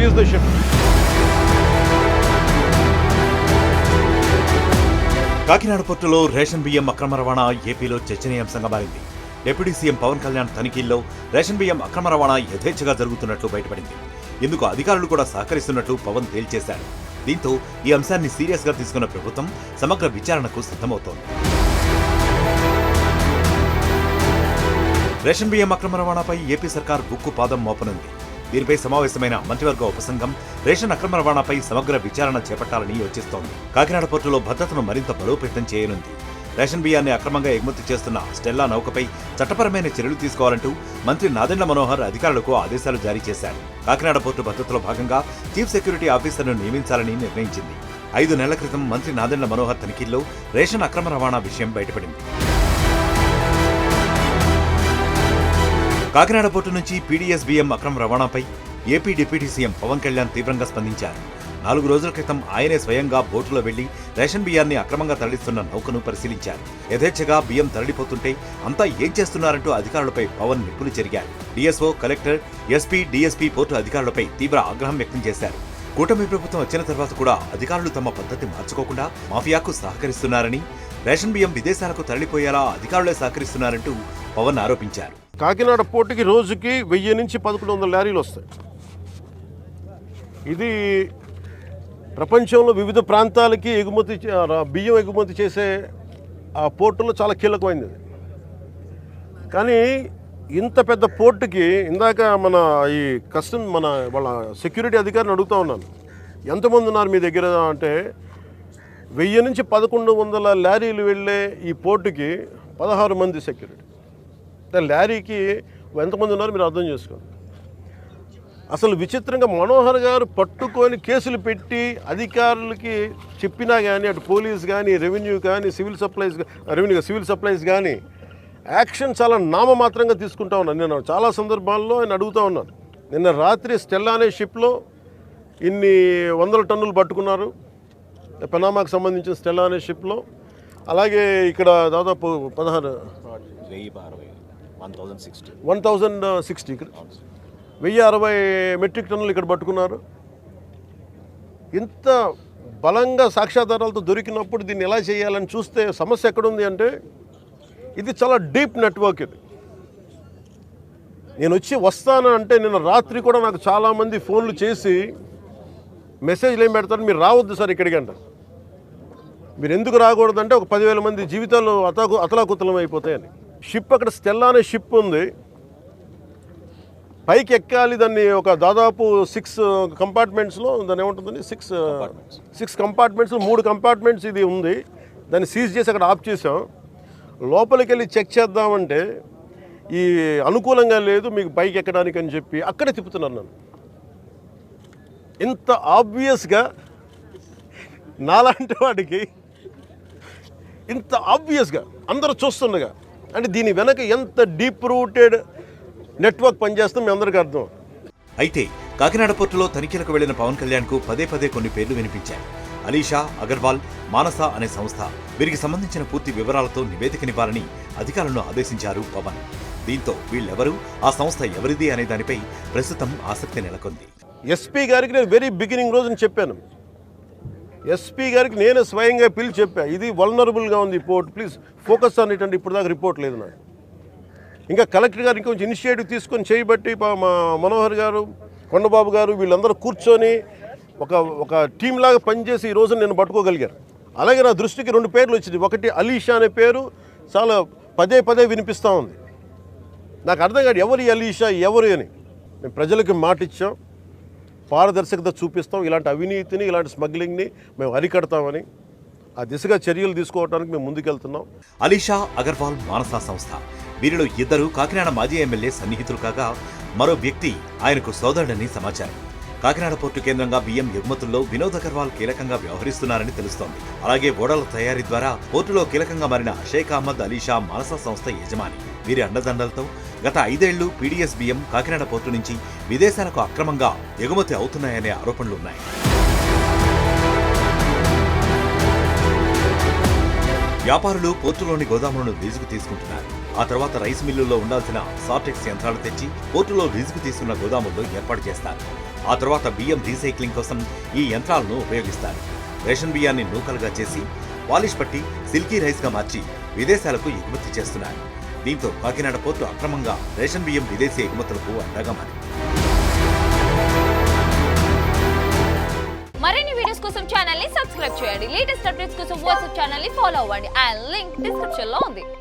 seize the ship. Kakinada పోర్టులో ration బియ్యం అక్రమ రవాణా ఏపీలో చర్చనీయాంశంగా మారింది. డిప్యూటీ సీఎం పవన్ కళ్యాణ్ తనిఖీల్లో రేషన్ బియ్యం అక్రమ రవాణా యథేచ్ఛగా జరుగుతున్నట్లు బయటపడింది. ఇందుకు అధికారులు కూడా సహకరిస్తున్నట్లు పవన్ తేల్చేశారు. దీంతో ఈ అంశాన్ని సీరియస్ గా తీసుకున్న ప్రభుత్వం సమగ్ర విచారణకు సిద్ధమవుతోంది. రేషన్ బియ్యం అక్రమ రవాణాపై ఏపీ సర్కార్ ఉక్కు పాదం మోపనుంది. దీనిపై సమావేశమైన మంత్రివర్గ ఉపసంఘం రేషన్ అక్రమ రవాణాపై సమగ్ర విచారణ చేపట్టాలని యోచిస్తోంది. కాకినాడ పోర్టులో భద్రతను మరింత బలోపేతం చేయనుంది. రేషన్ బియ్యాన్ని అక్రమంగా ఎగుమతి చేస్తున్న స్టెల్లా నౌకపై చట్టపరమైన చర్యలు తీసుకోవాలంటూ మంత్రి నాదెండ్ల మనోహర్ అధికారులకు ఆదేశాలు జారీ చేశారు. కాకినాడ పోర్టు భద్రతలో భాగంగా చీఫ్ సెక్యూరిటీ ఆఫీసర్ను నియమించాలని నిర్ణయించింది. 5 నెలల క్రితం మంత్రి నాదెండ్ల మనోహర్ తనిఖీల్లో రేషన్ అక్రమ రవాణా విషయం బయటపడింది. కాకినాడ పోర్టు నుంచి పీడీఎస్ బియ్యం అక్రమ రవాణాపై AP deputy CM Pawan Kalyan తీవ్రంగా స్పందించారు. 4 రోజుల క్రితం ఆయనే స్వయంగా బోటులో వెళ్లి రేషన్ బియ్యాన్ని అక్రమంగా తరలిస్తున్న నౌకను పరిశీలించారు. యథేచ్ఛగా బియ్యం తరలిపోతుంటే అంతా ఏం చేస్తున్నారంటూ అధికారులపై పవన్ నిప్పులు చెరిగారు. DSO, collector, SP, DSP port అధికారులపై తీవ్ర ఆగ్రహం వ్యక్తం చేశారు. కూటమి ప్రభుత్వం వచ్చిన తర్వాత కూడా అధికారులు తమ పద్ధతి మార్చుకోకుండా మాఫియాకు సహకరిస్తున్నారని, రేషన్ బియ్యం విదేశాలకు తరలిపోయేలా అధికారులే సహకరిస్తున్నారంటూ పవన్ ఆరోపించారు. కాకినాడ పోర్టుకి రోజుకి 1000 నుంచి 1100 లారీలు వస్తాయి. ఇది ప్రపంచంలో వివిధ ప్రాంతాలకి బియ్యం ఎగుమతి చేసే ఆ పోర్టులో చాలా కీలకమైనది. కానీ ఇంత పెద్ద పోర్టుకి ఇందాక వాళ్ళ సెక్యూరిటీ అధికారిని అడుగుతూ ఉన్నాను, ఎంతమంది ఉన్నారు మీ దగ్గర అంటే 1000 నుంచి 1100 లారీలు వెళ్ళే ఈ పోర్టుకి 16 మంది సెక్యూరిటీ. లారీకి ఎంతమంది ఉన్నారు మీరు అర్థం చేసుకోండి. అసలు విచిత్రంగా మనోహర్ గారు పట్టుకొని కేసులు పెట్టి అధికారులకి చెప్పినా కానీ అటు పోలీస్ కానీ రెవెన్యూ కానీ సివిల్ సప్లైస్ కానీ యాక్షన్ చాలా నామమాత్రంగా తీసుకుంటా ఉన్నాను. నేను చాలా సందర్భాల్లో ఆయన అడుగుతూ ఉన్నాను. నిన్న రాత్రి స్టెల్లా అనే షిప్లో ఇన్ని 100 టన్నులు పట్టుకున్నారు, పనామాకు సంబంధించిన స్టెల్లా అనే షిప్లో. అలాగే ఇక్కడ దాదాపు 1060 మెట్రిక్ టన్నులు ఇక్కడ పట్టుకున్నారు. ఇంత బలంగా సాక్ష్యాధారాలతో దొరికినప్పుడు దీన్ని ఎలా చేయాలని చూస్తే సమస్య ఎక్కడుంది అంటే ఇది చాలా డీప్ నెట్వర్క్. ఇది నేను వస్తాను అంటే నిన్న రాత్రి కూడా నాకు చాలామంది ఫోన్లు చేసి మెసేజ్లు ఏం పెడతారు, మీరు రావద్దు సార్ ఇక్కడికి అంటారు. మీరు ఎందుకు రాకూడదంటే ఒక 10,000 మంది జీవితాలు అతలాకుతలం అయిపోతాయని. షిప్ అక్కడ స్టెల్లా అనే షిప్ ఉంది, పైకి ఎక్కాలి. దాన్ని ఒక దాదాపు 6 కంపార్ట్మెంట్స్లో దాన్ని ఏముంటుందని 6 కంపార్ట్మెంట్స్లో 3 కంపార్ట్మెంట్స్ ఇది ఉంది. దాన్ని సీజ్ చేసి అక్కడ ఆఫ్ చేసాం. లోపలికి వెళ్ళి చెక్ చేద్దామంటే ఈ అనుకూలంగా లేదు మీకు పైకి ఎక్కడానికి అని చెప్పి అక్కడే తిప్పుతున్నాను నన్ను. ఇంత ఆబ్వియస్గా నాలాంటి వాడికి ఇంత ఆబ్వియస్గా అందరూ చూస్తుండగా అంటే దీని వెనక ఎంత డీప్ రూటెడ్ నెట్వర్క్ పనిచేస్తాం మీ అందరికీ అర్థం. అయితే కాకినాడ పోర్టులో తనిఖీలకు వెళ్లిన పవన్ కళ్యాణ్ కు పదే కొన్ని పేర్లు వినిపించాయి. అలీషా, అగర్వాల్, మానస అనే సంస్థ. వీరికి సంబంధించిన పూర్తి వివరాలతో నివేదికనివ్వాలని అధికారులను ఆదేశించారు పవన్. దీంతో వీళ్ళెవరు, ఆ సంస్థ ఎవరిది అనే దానిపై ప్రస్తుతం ఆసక్తి నెలకొంది. ఎస్పీ గారికి నేను వెరీ బిగినింగ్ రోజున చెప్పాను. ఎస్పీ గారికి నేనే స్వయంగా పిలిచి చెప్పా, ఇది వల్నరబుల్గా ఉంది port, please focus on it అంటే ఇప్పుడు దాకా రిపోర్ట్ లేదు నాకు. ఇంకా కలెక్టర్ గారు ఇంకొంచెం ఇనిషియేటివ్ తీసుకొని చేయబట్టి మా మనోహర్ గారు, కొండబాబు గారు వీళ్ళందరూ కూర్చొని ఒక టీం లాగా పనిచేసి ఈ రోజున నేను పట్టుకోగలిగారు. అలాగే నా దృష్టికి 2 పేర్లు వచ్చింది. ఒకటి అలీషా అనే పేరు చాలా పదే వినిపిస్తూ ఉంది. నాకు అర్థం కాదు ఎవరు అలీషా ఎవరు అని. మేము ప్రజలకి మాట ఇచ్చాం, పారదర్శకత చూపిస్తాం, ఇలాంటి అవినీతిని ఇలాంటి స్మగ్లింగ్ని మేము అరికడతామని ఆ దిశగా చర్యలు తీసుకోవడానికి మేము ముందుకెళ్తున్నాం. అలీషా, అగర్వాల్, మానస సంస్థ. వీరిలో 2 కాకినాడ మాజీ ఎమ్మెల్యే సన్నిహితులు కాగా మరో వ్యక్తి ఆయనకు సోదరుడని సమాచారం. కాకినాడ పోర్టు కేంద్రంగా బియ్యం ఎగుమతుల్లో వినోద్ అగర్వాల్ కీలకంగా వ్యవహరిస్తున్నారని తెలుస్తోంది. అలాగే ఓడల తయారీ ద్వారా పోర్టులో కీలకంగా మారిన షేక్ అహ్మద్ అలీషా మానస సంస్థ యజమాని. వీరి అండదండలతో గత 5 ఏళ్లు పీడీఎస్ బియ్యం కాకినాడ పోర్టు నుంచి విదేశాలకు అక్రమంగా ఎగుమతి అవుతున్నాయనే ఆరోపణలున్నాయి. వ్యాపారులు పోర్టులోని గోదాములను లీజుకు తీసుకుంటున్నారు. ఆ తర్వాత రైస్ మిల్లుల్లో ఉండాల్సిన సార్టెక్స్ యంత్రాలు తెచ్చి పోర్టులో లీజుకు తీసుకున్న గోదాముల్లో ఏర్పాటు చేస్తారు. ఆ తర్వాత బియ్యం రీసైక్లింగ్ కోసం ఈ యంత్రాలను ఉపయోగిస్తారు. రేషన్ బియ్యాన్ని నూకలుగా చేసి పాలిష్ పట్టి సిల్కీ రైస్గా మార్చి విదేశాలకు ఎగుమతి చేస్తున్నారు. దీంతో కాకినాడ పోర్టు అక్రమంగా రేషన్ బియ్యం విదేశీ ఎగుమతులకు అడ్డగా మారింది. మరిన్ని వీడియోస్ కోసం ఛానల్ ని సబ్స్క్రైబ్ చేయండి. లేటెస్ట్ అప్డేట్స్ కోసం వాట్సాప్ ఛానల్ ని ఫాలో అవ్వండి. ఆ లింక్ డిస్క్రిప్షన్ లో ఉంది.